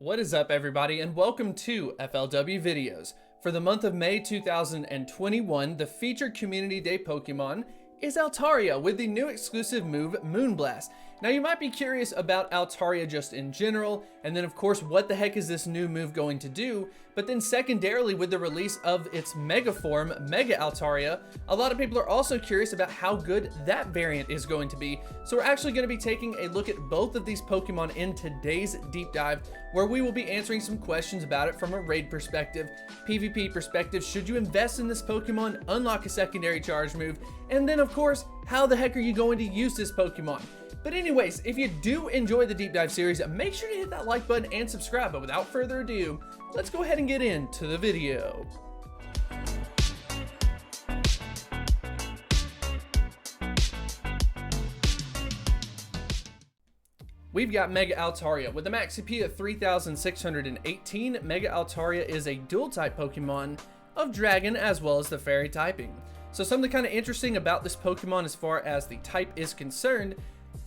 What is up, everybody, and welcome to FLW Videos. For the month of May 2021, the featured Community Day Pokemon is Altaria with the new exclusive move, Moonblast. Now, you might be curious about Altaria just in general, and then of course, what the heck is this new move going to do? But then secondarily, with the release of its Mega form, Mega Altaria, a lot of people are also curious about how good that variant is going to be. So we're actually going to be taking a look at both of these Pokemon in today's deep dive, where we will be answering some questions about it from a raid perspective, PvP perspective, should you invest in this Pokemon, unlock a secondary charge move, and then of course, how the heck are you going to use this Pokemon? But anyways, if you do enjoy the deep dive series, make sure to hit that like button and subscribe. But without further ado, let's go ahead and get into the video. We've got Mega Altaria. With a max CP of 3,618, Mega Altaria is a dual-type Pokemon of Dragon as well as the Fairy typing. So something kind of interesting about this Pokemon as far as the type is concerned,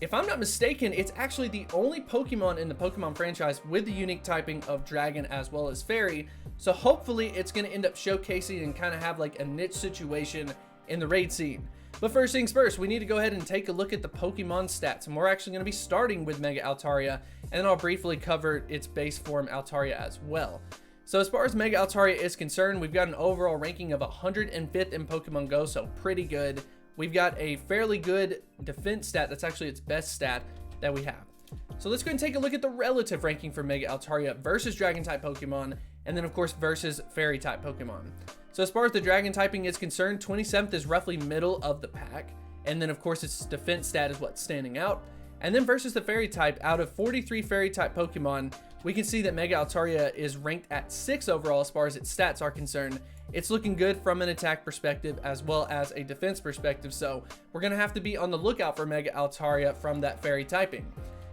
if I'm not mistaken, it's actually the only Pokemon in the Pokemon franchise with the unique typing of Dragon as well as Fairy. So hopefully it's going to end up showcasing and kind of have like a niche situation in the raid scene. But first things first, we need to go ahead and take a look at the Pokemon stats. And we're actually going to be starting with Mega Altaria, and then I'll briefly cover its base form Altaria as well. So as far as Mega Altaria is concerned, we've got an overall ranking of 105th in Pokemon Go, so pretty good. We've got a fairly good defense stat. That's actually its best stat that we have. So let's go ahead and take a look at the relative ranking for Mega Altaria versus Dragon type Pokemon, and then of course versus Fairy type Pokemon. So as far as the Dragon typing is concerned, 27th is roughly middle of the pack, and then of course its defense stat is what's standing out. And then versus the Fairy type, out of 43 Fairy type Pokemon, we can see that Mega Altaria is ranked at 6 overall as far as its stats are concerned. It's looking good from an attack perspective as well as a defense perspective, so we're going to have to be on the lookout for Mega Altaria from that Fairy typing.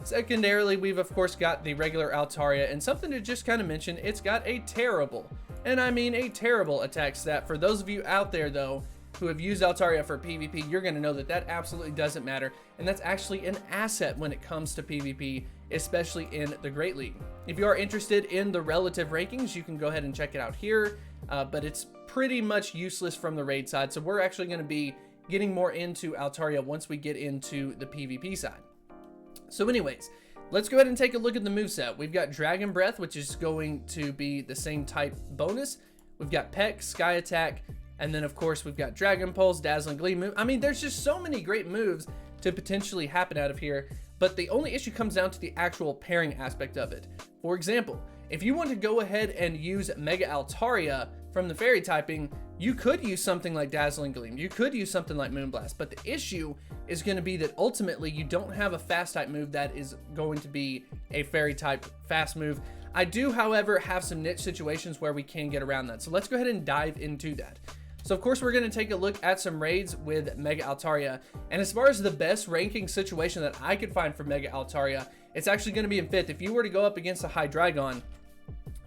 Secondarily, we've of course got the regular Altaria, and something to just kind of mention, it's got a terrible, and I mean a terrible attack stat. For those of you out there though who have used Altaria for PvP, you're going to know that that absolutely doesn't matter, and that's actually an asset when it comes to PvP, especially in the Great League. If you are interested in the relative rankings, you can go ahead and check it out here, but it's pretty much useless from the raid side, so we're actually going to be getting more into Altaria once we get into the PvP side. So anyways, let's go ahead and take a look at the moveset. We've got Dragon Breath, which is going to be the same type bonus. We've got Peck, Sky Attack, and then of course we've got Dragon Pulse, Dazzling Gleam. I mean, there's just so many great moves to potentially happen out of here, but the only issue comes down to the actual pairing aspect of it. For example, if you want to go ahead and use Mega Altaria from the Fairy typing, you could use something like Dazzling Gleam, you could use something like Moonblast, but the issue is going to be that ultimately you don't have a fast type move that is going to be a Fairy type fast move. I do, however, have some niche situations where we can get around that, so let's go ahead and dive into that. So of course we're going to take a look at some raids with Mega Altaria, and as far as the best ranking situation that I could find for Mega Altaria, it's actually going to be in 5th. If you were to go up against a Hydreigon,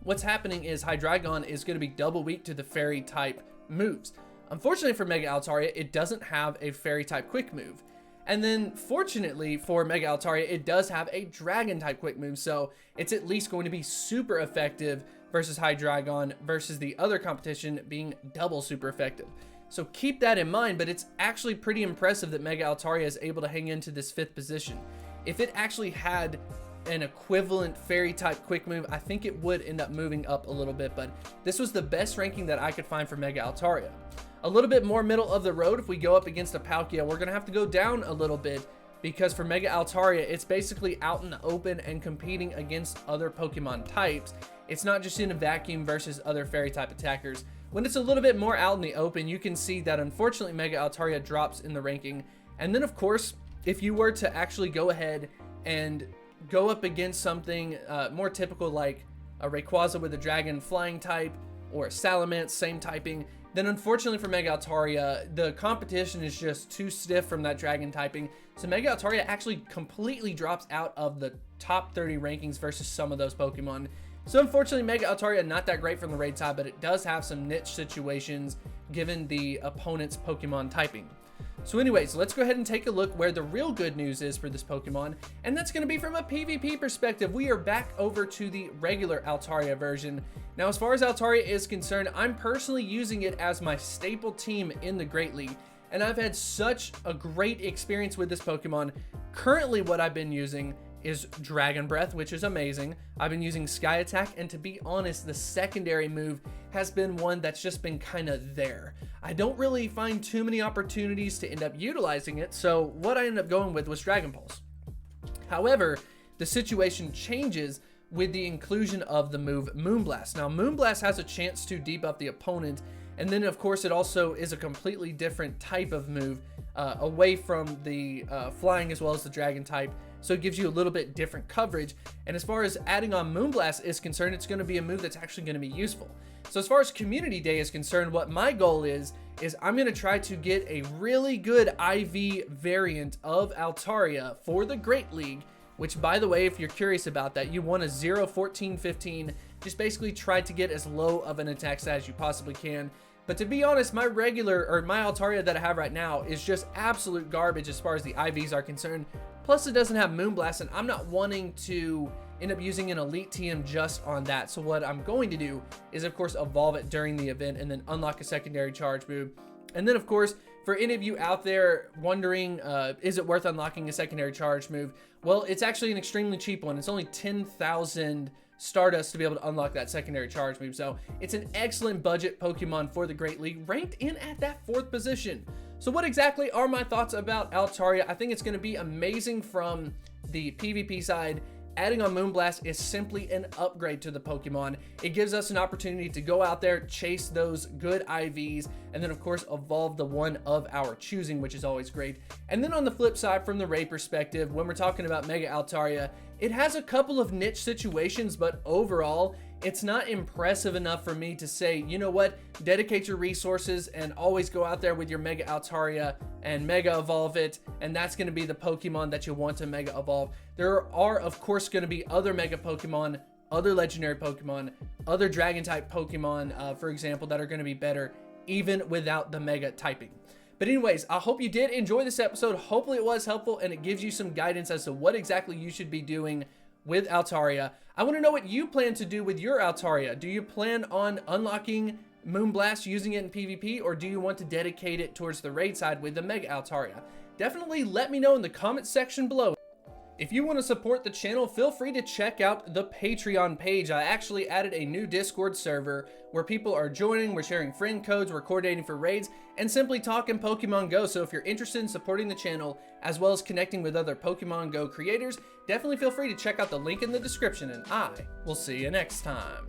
what's happening is Hydreigon is going to be double weak to the Fairy type moves. Unfortunately for Mega Altaria, it doesn't have a Fairy type quick move. And then fortunately for Mega Altaria, it does have a Dragon type quick move, so it's at least going to be super effective versus Hydreigon versus the other competition being double super effective. So keep that in mind, but it's actually pretty impressive that Mega Altaria is able to hang into this 5th position. If it actually had an equivalent Fairy type quick move, I think it would end up moving up a little bit, but this was the best ranking that I could find for Mega Altaria. A little bit more middle of the road, if we go up against a Palkia, we're going to have to go down a little bit, because for Mega Altaria, it's basically out in the open and competing against other Pokemon types. It's not just in a vacuum versus other Fairy type attackers. When it's a little bit more out in the open, you can see that unfortunately Mega Altaria drops in the ranking. And then of course, if you were to actually go ahead and go up against something more typical like a Rayquaza with a Dragon Flying type, or a Salamence, same typing, then unfortunately for Mega Altaria, the competition is just too stiff from that Dragon typing. So Mega Altaria actually completely drops out of the top 30 rankings versus some of those Pokemon. So unfortunately, Mega Altaria not that great from the raid side, but it does have some niche situations given the opponent's Pokemon typing. So anyways, let's go ahead and take a look where the real good news is for this Pokemon, and that's going to be from a PvP perspective. We are back over to the regular Altaria version. Now, as far as Altaria is concerned, I'm personally using it as my staple team in the Great League, and I've had such a great experience with this Pokemon. Currently, what I've been using is Dragon Breath, which is amazing. I've been using Sky Attack, and to be honest, the secondary move has been one that's just been kind of there. I don't really find too many opportunities to end up utilizing it, so what I ended up going with was Dragon Pulse. However, the situation changes with the inclusion of the move Moonblast. Now, Moonblast has a chance to debuff the opponent, and then of course it also is a completely different type of move, away from the flying as well as the dragon type, so it gives you a little bit different coverage. And as far as adding on Moonblast is concerned, it's going to be a move that's actually going to be useful. So as far as Community Day is concerned, what my goal is I'm going to try to get a really good IV variant of Altaria for the Great League, which, by the way, if you're curious about that, you want a 0, 14, 15, just basically try to get as low of an attack stat as you possibly can. But to be honest, my Altaria that I have right now is just absolute garbage as far as the IVs are concerned. Plus, it doesn't have Moonblast, and I'm not wanting to end up using an Elite TM just on that. So what I'm going to do is, of course, evolve it during the event and then unlock a secondary charge move. And then, of course, for any of you out there wondering, is it worth unlocking a secondary charge move? Well, it's actually an extremely cheap one. It's only 10,000 Stardust to be able to unlock that secondary charge move. So it's an excellent budget Pokemon for the Great League, ranked in at that 4th position. So what exactly are my thoughts about Altaria? I think it's going to be amazing from the PvP side. Adding on Moonblast is simply an upgrade to the Pokemon. It gives us an opportunity to go out there, chase those good IVs, and then of course evolve the one of our choosing, which is always great. And then on the flip side, from the raid perspective, when we're talking about Mega Altaria, it has a couple of niche situations, but overall, it's not impressive enough for me to say, you know what, dedicate your resources and always go out there with your Mega Altaria and Mega Evolve it, and that's going to be the Pokemon that you want to Mega Evolve. There are, of course, going to be other Mega Pokemon, other Legendary Pokemon, other Dragon-type Pokemon, for example, that are going to be better even without the Mega typing. But anyways, I hope you did enjoy this episode. Hopefully it was helpful and it gives you some guidance as to what exactly you should be doing with Altaria. I want to know what you plan to do with your Altaria. Do you plan on unlocking Moonblast, using it in PvP, or do you want to dedicate it towards the raid side with the Mega Altaria? Definitely let me know in the comment section below. If you want to support the channel, feel free to check out the Patreon page. I actually added a new Discord server where people are joining, we're sharing friend codes, we're coordinating for raids, and simply talking Pokemon Go. So if you're interested in supporting the channel, as well as connecting with other Pokemon Go creators, definitely feel free to check out the link in the description, and I will see you next time.